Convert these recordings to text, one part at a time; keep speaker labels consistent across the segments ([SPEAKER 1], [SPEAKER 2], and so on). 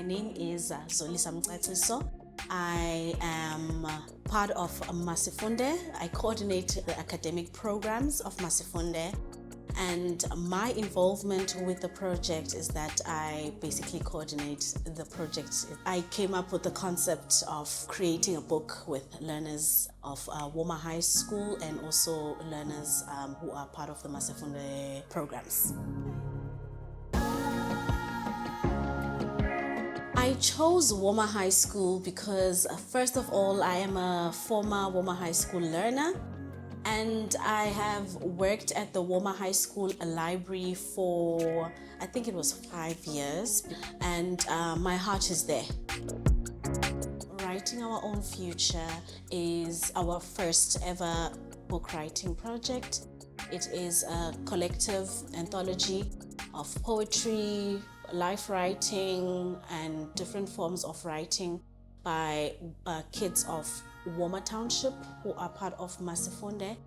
[SPEAKER 1] name is Zolisa Mcatiso. I am part of Masifunde. I coordinate the academic programs of Masifunde. And my involvement with the project is that I basically coordinate the project. I came up with the concept of creating a book with learners of Woma High School and also learners who are part of the Masifunde programs. I chose Woma High School because first of all, I am a former Woma High School learner. And I have worked at the Woma High School library for, I think it was 5 years, and my heart is there. Writing Our Own Future is our first ever book writing project. It is a collective anthology of poetry, life writing, and different forms of writing by kids of Woma Township who are part of Masifunde,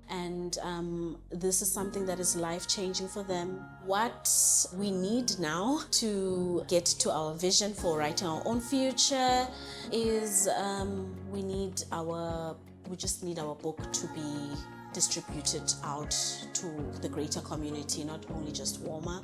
[SPEAKER 1] and this is something that is life-changing for them. What we need now to get to our vision for writing our own future is we just need our book to be distributed out to the greater community, not only just Woma.